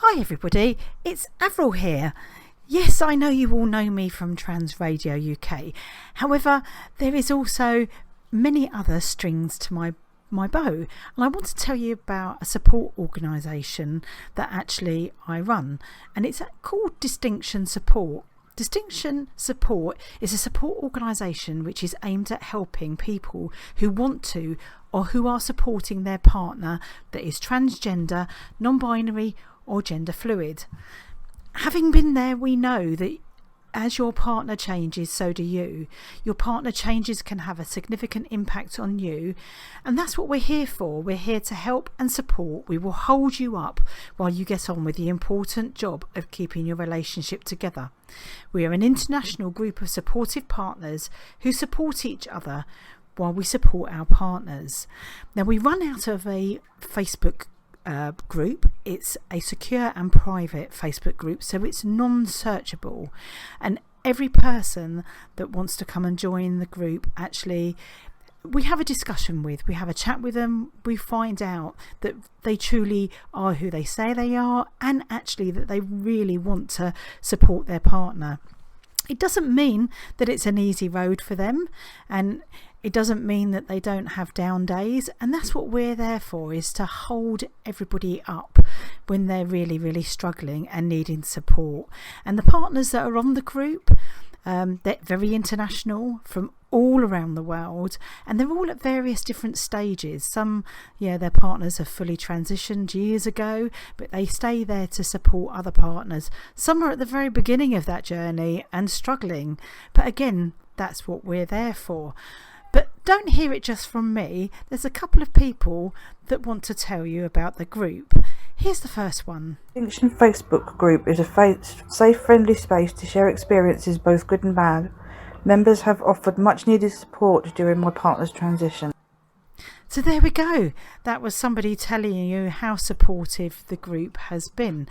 Hi everybody, it's Avril here. Yes, I know you all know me from Trans Radio UK. However, there is also many other strings to my bow, and I want to tell you about a support organisation that actually I run, and it's called Distinction Support. Distinction Support is a support organisation which is aimed at helping people who want to or who are supporting their partner that is transgender, non-binary or gender fluid. Having been there, we know that as your partner changes, so do you. Your partner changes can have a significant impact on you, and that's what we're here for. We're here to help and support. We will hold you up while you get on with the important job of keeping your relationship together. We are an international group of supportive partners who support each other while we support our partners. Now, we run out of a Facebook group. It's a secure and private Facebook group, so it's non-searchable, and every person that wants to come and join the group, actually we have a discussion with, we have a chat with them, we find out that they truly are who they say they are, and actually that they really want to support their partner. It doesn't mean that it's an easy road for them, and it doesn't mean that they don't have down days, and that's what we're there for, is to hold everybody up when they're really, really struggling and needing support. And the partners that are on the group, they're very international, from all around the world, and they're all at various different stages. Some, their partners have fully transitioned years ago, but they stay there to support other partners. Some are at the very beginning of that journey and struggling, but again, that's what we're there for. But don't hear it just from me. There's a couple of people that want to tell you about the group. Here's the first one. Distinction Facebook group is a safe, friendly space to share experiences, both good and bad. Members have offered much needed support during my partner's transition. So there we go. That was somebody telling you how supportive the group has been.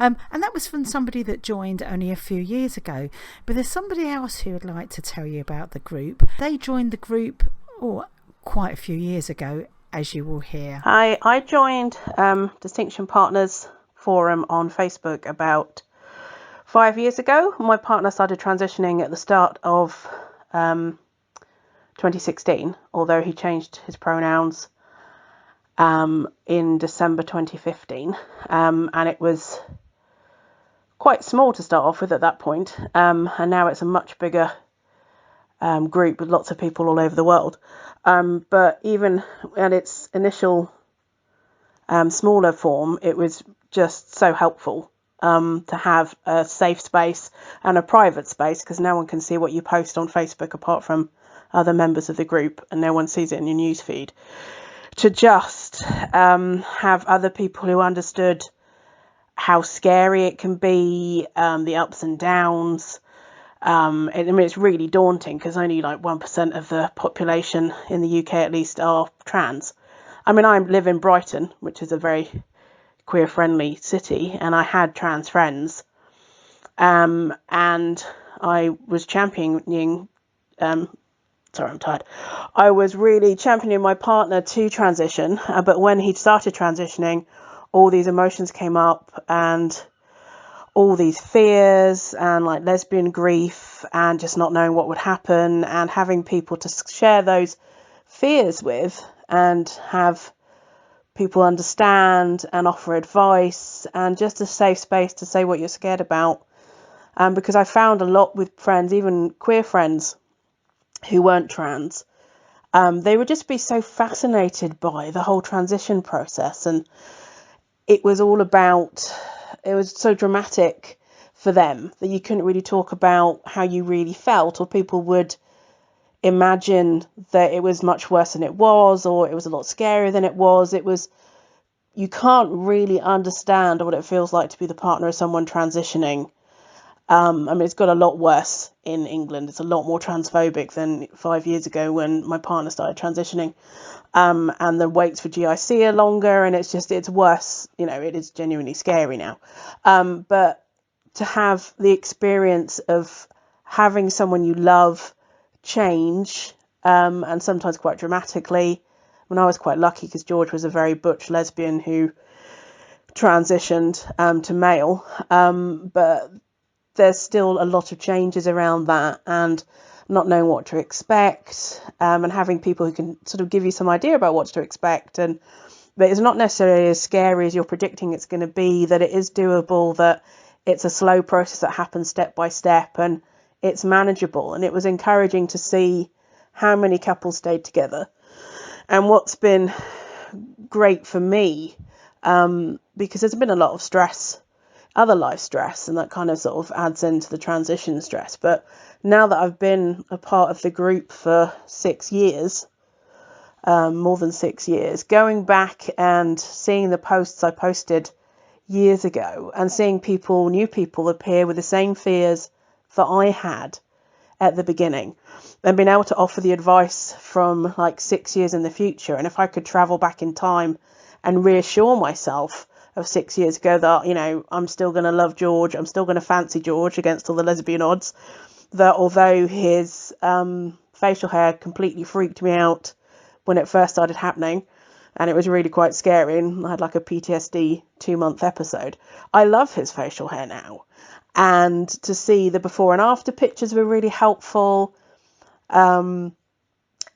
And that was from somebody that joined only a few years ago. But there's somebody else who would like to tell you about the group. They joined the group quite a few years ago, as you will hear. Hi, I joined Distinction Partners Forum on Facebook about 5 years ago. My partner started transitioning at the start of 2016, although he changed his pronouns in December 2015, and it was quite small to start off with at that point, and now it's a much bigger group with lots of people all over the world, but even at its initial smaller form, it was just so helpful to have a safe space and a private space, because no one can see what you post on Facebook apart from other members of the group, and no one sees it in your newsfeed. To just have other people who understood how scary it can be, the ups and downs. It's really daunting, because only like 1% of the population in the UK at least are trans. I live in Brighton, which is a very queer-friendly city, and I had trans friends, and I was championing. Sorry, I'm tired. I was really championing my partner to transition, but when he started transitioning, all these emotions came up, and all these fears, and like lesbian grief, and just not knowing what would happen, and having people to share those fears with, and have people understand and offer advice, and just a safe space to say what you're scared about. Because I found a lot with friends, even queer friends who weren't trans, they would just be so fascinated by the whole transition process, and it was so dramatic for them that you couldn't really talk about how you really felt, or people would imagine that it was much worse than it was, or it was a lot scarier than it was. You can't really understand what it feels like to be the partner of someone transitioning. It's got a lot worse in England. It's a lot more transphobic than 5 years ago when my partner started transitioning. And the waits for GIC are longer, and it's worse. It is genuinely scary now. But to have the experience of having someone you love change, and sometimes quite dramatically. I was quite lucky because George was a very butch lesbian who transitioned to male, but there's still a lot of changes around that, and not knowing what to expect, and having people who can sort of give you some idea about what to expect, but it's not necessarily as scary as you're predicting it's going to be, that it is doable, that it's a slow process that happens step by step and it's manageable. And it was encouraging to see how many couples stayed together. And what's been great for me, because there's been a lot of stress, other life stress, and that kind of sort of adds into the transition stress. But now that I've been a part of the group for 6 years, more than 6 years, going back and seeing the posts I posted years ago and seeing new people appear with the same fears that I had at the beginning, and being able to offer the advice from like 6 years in the future. And if I could travel back in time and reassure myself of 6 years ago that, you know, I'm still going to love George, I'm still going to fancy George against all the lesbian odds, that although his facial hair completely freaked me out when it first started happening, and it was really quite scary, and I had like a PTSD 2-month episode, I love his facial hair now. And to see the before and after pictures were really helpful, and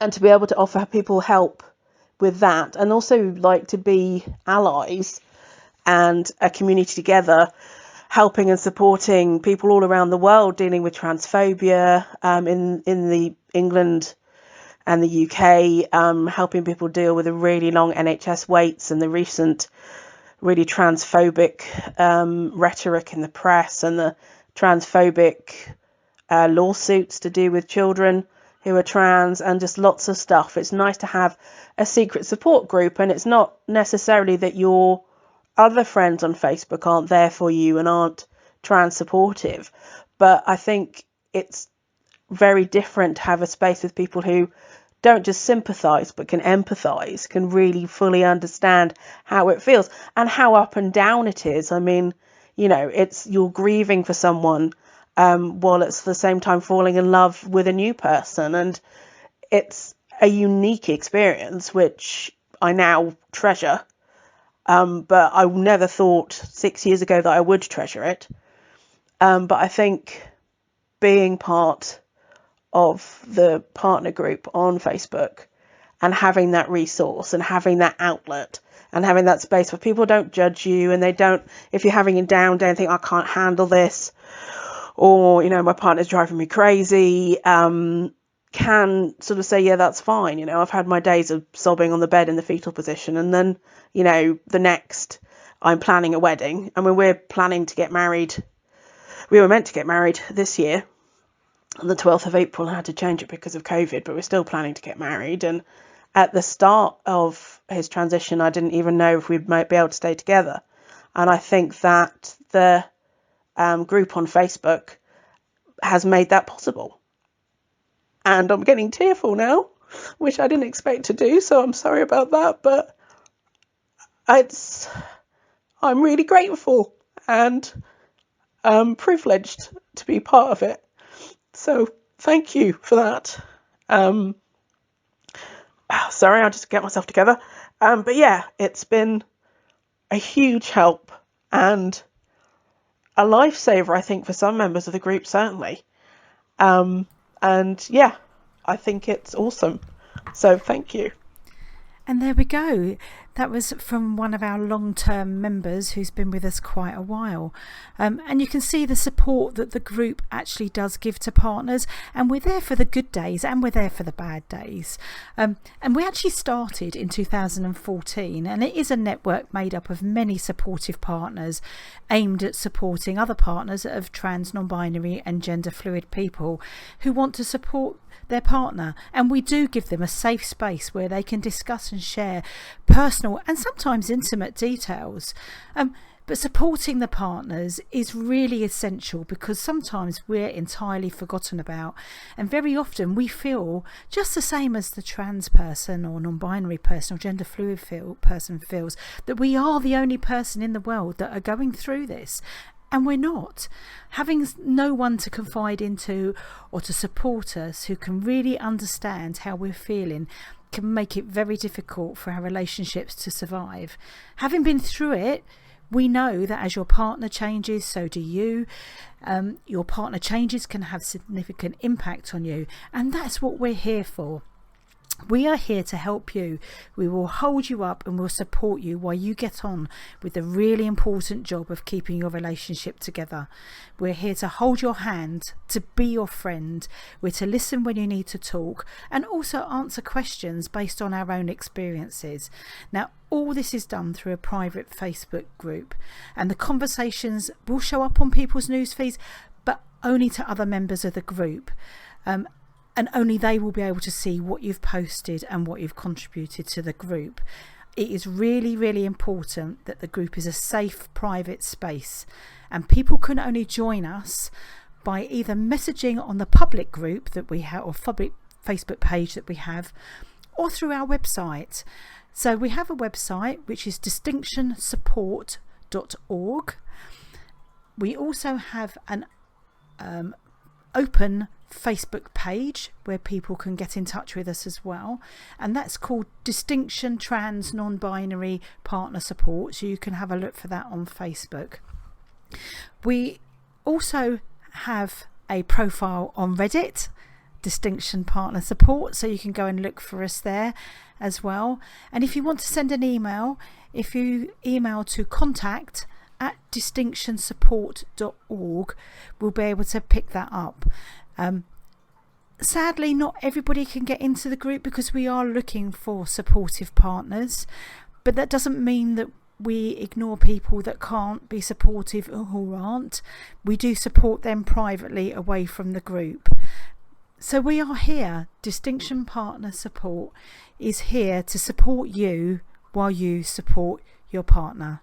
to be able to offer people help with that, and also like to be allies and a community together, helping and supporting people all around the world dealing with transphobia, in the England and the UK, helping people deal with the really long NHS waits and the recent really transphobic rhetoric in the press, and the transphobic lawsuits to do with children who are trans, and just lots of stuff. It's nice to have a secret support group, and it's not necessarily that your other friends on Facebook aren't there for you and aren't trans supportive, but I think it's very different to have a space with people who don't just sympathise but can empathise, can really fully understand how it feels and how up and down it is. I mean, you know, it's you're grieving for someone while it's at the same time falling in love with a new person, and it's a unique experience which I now treasure, but I never thought 6 years ago that I would treasure it. But I think being part of the partner group on Facebook and having that resource and having that outlet and having that space where people don't judge you, and they don't, if you're having a down day and think, I can't handle this, or, you know, my partner's driving me crazy, can sort of say, yeah, that's fine. You know, I've had my days of sobbing on the bed in the fetal position, and then, you know, the next I'm planning a wedding. I mean, we're planning to get married. We were meant to get married this year on the 12th of April, and had to change it because of COVID, but we're still planning to get married. And at the start of his transition, I didn't even know if we might be able to stay together. And I think that the group on Facebook has made that possible. And I'm getting tearful now, which I didn't expect to do, so I'm sorry about that, but I'm really grateful and privileged to be part of it. So thank you for that. Sorry, I'll just get myself together. But yeah, it's been a huge help and a lifesaver, I think, for some members of the group, certainly. And yeah, I think it's awesome. So thank you. And there we go. That was from one of our long-term members who's been with us quite a while. And you can see the support that the group actually does give to partners. And we're there for the good days and we're there for the bad days. And we actually started in 2014, and it is a network made up of many supportive partners aimed at supporting other partners of trans, non-binary and gender fluid people who want to support their partner, and we do give them a safe space where they can discuss and share personal and sometimes intimate details. But supporting the partners is really essential, because sometimes we're entirely forgotten about, and very often we feel just the same as the trans person or non-binary person or gender fluid person feels, that we are the only person in the world that are going through this. And we're not. Having no one to confide into or to support us who can really understand how we're feeling can make it very difficult for our relationships to survive. Having been through it, We know that as your partner changes, so do you. Your partner changes can have significant impact on you, and that's what we're here for. We are here to help you. We will hold you up and we'll support you while you get on with the really important job of keeping your relationship together. We're here to hold your hand, to be your friend. We're to listen when you need to talk, and also answer questions based on our own experiences. Now, all this is done through a private Facebook group, and the conversations will show up on people's news feeds, but only to other members of the group. And only they will be able to see what you've posted and what you've contributed to the group. It is really, really important that the group is a safe, private space, and people can only join us by either messaging on the public group that we have, or public Facebook page that we have, or through our website. So we have a website which is distinctionsupport.org. We also have an open Facebook page where people can get in touch with us as well, and that's called Distinction Trans Non-Binary Partner Support, so you can have a look for that on Facebook. We also have a profile on Reddit, Distinction Partner Support, so you can go and look for us there as well. And if you want to send an email, if you email to contact@distinctionsupport.org, we'll be able to pick that up. Sadly, not everybody can get into the group because we are looking for supportive partners, but that doesn't mean that we ignore people that can't be supportive or who aren't. We do support them privately away from the group. So we are here. Distinction Partner Support is here to support you while you support your partner.